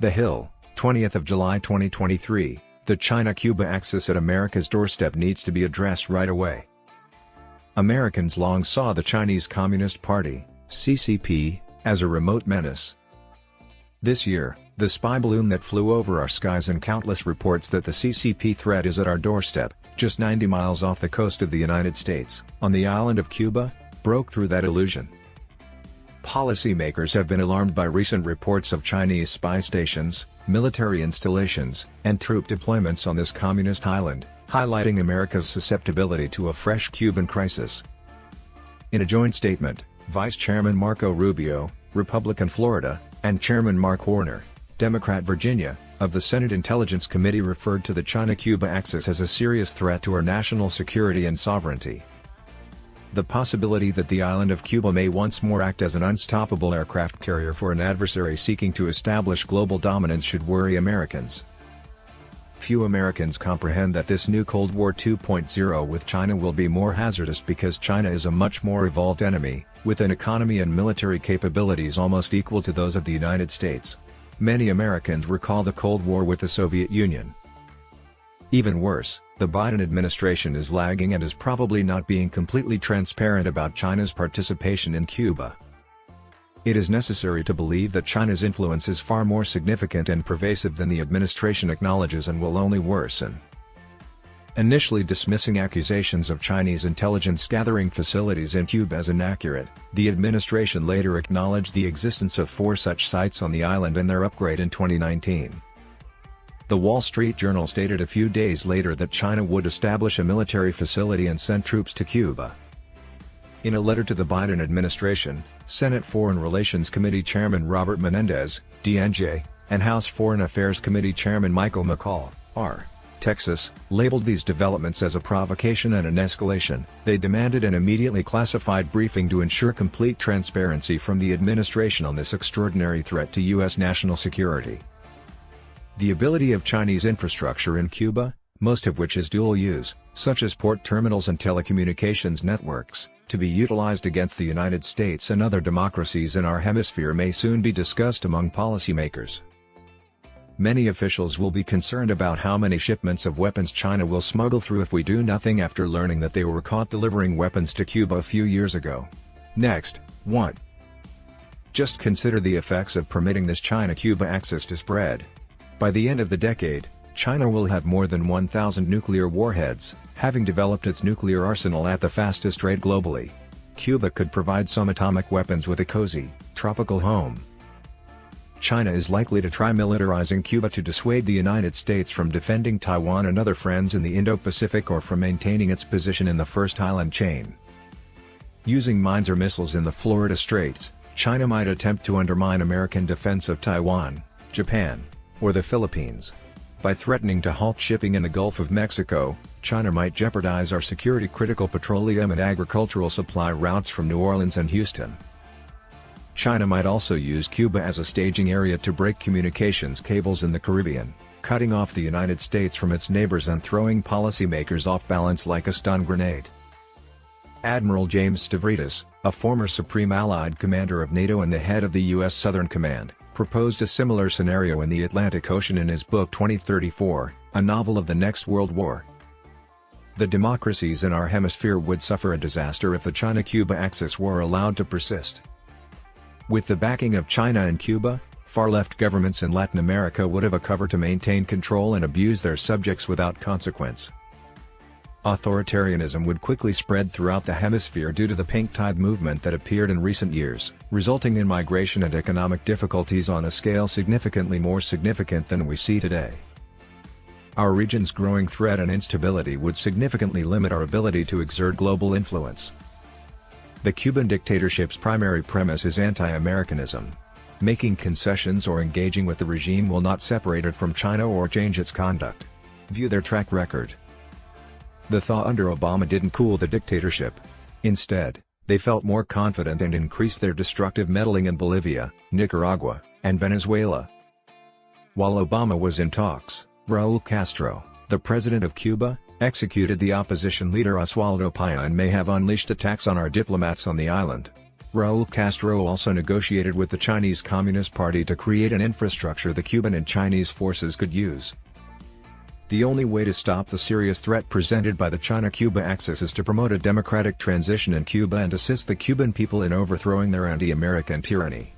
The Hill, 20th of July 2023, the China-Cuba axis at America's doorstep needs to be addressed right away. Americans long saw the Chinese Communist Party, CCP, as a remote menace. This year, the spy balloon that flew over our skies and countless reports that the CCP threat is at our doorstep, just 90 miles off the coast of the United States, on the island of Cuba, broke through that illusion. Policymakers have been alarmed by recent reports of Chinese spy stations, military installations, and troop deployments on this communist island, highlighting America's susceptibility to a fresh Cuban crisis. In a joint statement, Vice Chairman Marco Rubio, Republican Florida, and Chairman Mark Warner, Democrat Virginia, of the Senate Intelligence Committee referred to the China-Cuba axis as a serious threat to our national security and sovereignty. The possibility that the island of Cuba may once more act as an unstoppable aircraft carrier for an adversary seeking to establish global dominance should worry Americans. Few Americans comprehend that this new Cold War 2.0 with China will be more hazardous because China is a much more evolved enemy, with an economy and military capabilities almost equal to those of the United States. Many Americans recall the Cold War with the Soviet Union. Even worse, the Biden administration is lagging and is probably not being completely transparent about China's participation in Cuba. It is necessary to believe that China's influence is far more significant and pervasive than the administration acknowledges and will only worsen. Initially dismissing accusations of Chinese intelligence gathering facilities in Cuba as inaccurate, the administration later acknowledged the existence of 4 such sites on the island and their upgrade in 2019. The Wall Street Journal stated a few days later that China would establish a military facility and send troops to Cuba. In a letter to the Biden administration, Senate Foreign Relations Committee Chairman Robert Menendez, DNJ, and House Foreign Affairs Committee Chairman Michael McCaul, R. Texas, labeled these developments as a provocation and an escalation. They demanded an immediately classified briefing to ensure complete transparency from the administration on this extraordinary threat to U.S. national security. The ability of Chinese infrastructure in Cuba, most of which is dual use, such as port terminals and telecommunications networks, to be utilized against the United States and other democracies in our hemisphere may soon be discussed among policymakers. Many officials will be concerned about how many shipments of weapons China will smuggle through if we do nothing after learning that they were caught delivering weapons to Cuba a few years ago. Next, 1. Just consider the effects of permitting this China-Cuba axis to spread. By the end of the decade, China will have more than 1,000 nuclear warheads, having developed its nuclear arsenal at the fastest rate globally. Cuba could provide some atomic weapons with a cozy, tropical home. China is likely to try militarizing Cuba to dissuade the United States from defending Taiwan and other friends in the Indo-Pacific or from maintaining its position in the first island chain. Using mines or missiles in the Florida Straits, China might attempt to undermine American defense of Taiwan, Japan, or the Philippines. By threatening to halt shipping in the Gulf of Mexico, China might jeopardize our security-critical petroleum and agricultural supply routes from New Orleans and Houston. China might also use Cuba as a staging area to break communications cables in the Caribbean, cutting off the United States from its neighbors and throwing policymakers off balance like a stun grenade. Admiral James Stavridis, a former Supreme Allied Commander of NATO and the head of the U.S. Southern Command, proposed a similar scenario in the Atlantic Ocean in his book 2034, a novel of the next World War. The democracies in our hemisphere would suffer a disaster if the China-Cuba axis were allowed to persist. With the backing of China and Cuba, far-left governments in Latin America would have a cover to maintain control and abuse their subjects without consequence. Authoritarianism would quickly spread throughout the hemisphere due to the pink tide movement that appeared in recent years, resulting in migration and economic difficulties on a scale significantly more significant than we see today. Our region's growing threat and instability would significantly limit our ability to exert global influence. The Cuban dictatorship's primary premise is anti-Americanism. Making concessions or engaging with the regime will not separate it from China or change its conduct. View their track record. The thaw under Obama didn't cool the dictatorship. Instead, they felt more confident and increased their destructive meddling in Bolivia, Nicaragua, and Venezuela. While Obama was in talks, Raúl Castro, the president of Cuba, executed the opposition leader Oswaldo Paya and may have unleashed attacks on our diplomats on the island. Raúl Castro also negotiated with the Chinese Communist Party to create an infrastructure the Cuban and Chinese forces could use. The only way to stop the serious threat presented by the China-Cuba axis is to promote a democratic transition in Cuba and assist the Cuban people in overthrowing their anti-American tyranny.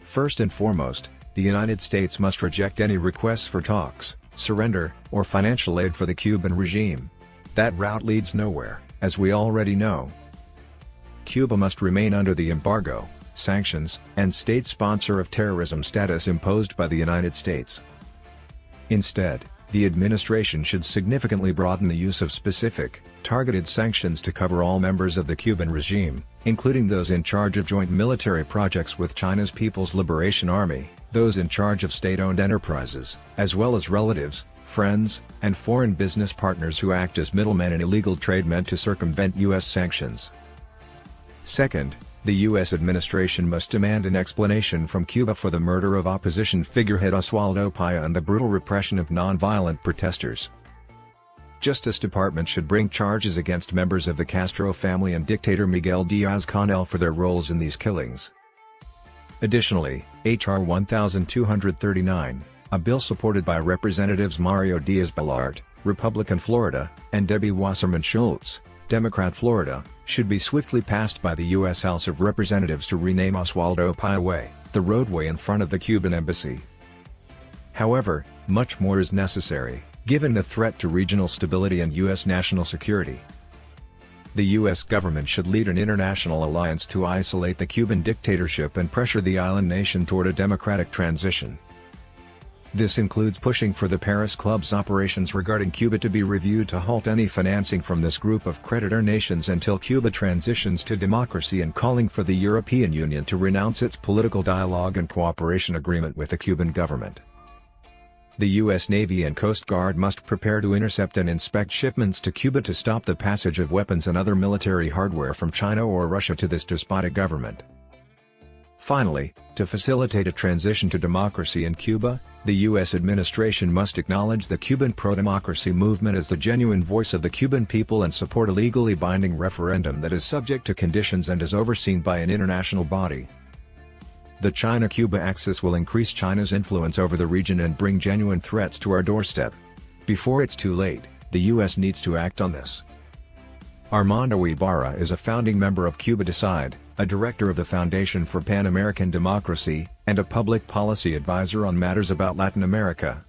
First and foremost, the United States must reject any requests for talks, surrender, or financial aid for the Cuban regime. That route leads nowhere, as we already know. Cuba must remain under the embargo, sanctions, and state sponsor of terrorism status imposed by the United States. Instead, the administration should significantly broaden the use of specific, targeted sanctions to cover all members of the Cuban regime, including those in charge of joint military projects with China's People's Liberation Army, those in charge of state-owned enterprises, as well as relatives, friends, and foreign business partners who act as middlemen in illegal trade meant to circumvent U.S. sanctions. Second, the U.S. administration must demand an explanation from Cuba for the murder of opposition figurehead Oswaldo Paya and the brutal repression of non-violent protesters. Justice Department should bring charges against members of the Castro family and dictator Miguel Díaz-Canel for their roles in these killings. Additionally, H.R. 1239, a bill supported by Representatives Mario Diaz-Balart, Republican Florida, and Debbie Wasserman Schultz, Democrat Florida, should be swiftly passed by the U.S. House of Representatives to rename Oswaldo Paya Way, the roadway in front of the Cuban embassy. However, much more is necessary, given the threat to regional stability and U.S. national security. The U.S. government should lead an international alliance to isolate the Cuban dictatorship and pressure the island nation toward a democratic transition. This includes pushing for the Paris Club's operations regarding Cuba to be reviewed to halt any financing from this group of creditor nations until Cuba transitions to democracy, and calling for the European Union to renounce its political dialogue and cooperation agreement with the Cuban government. The U.S. Navy and Coast Guard must prepare to intercept and inspect shipments to Cuba to stop the passage of weapons and other military hardware from China or Russia to this despotic government. Finally, to facilitate a transition to democracy in Cuba, the U.S. administration must acknowledge the Cuban pro-democracy movement as the genuine voice of the Cuban people and support a legally binding referendum that is subject to conditions and is overseen by an international body. The China-Cuba axis will increase China's influence over the region and bring genuine threats to our doorstep. Before it's too late, the U.S. needs to act on this. Armando Ibarra is a founding member of Cuba Decide, a director of the Foundation for Pan-American Democracy, and a public policy advisor on matters about Latin America.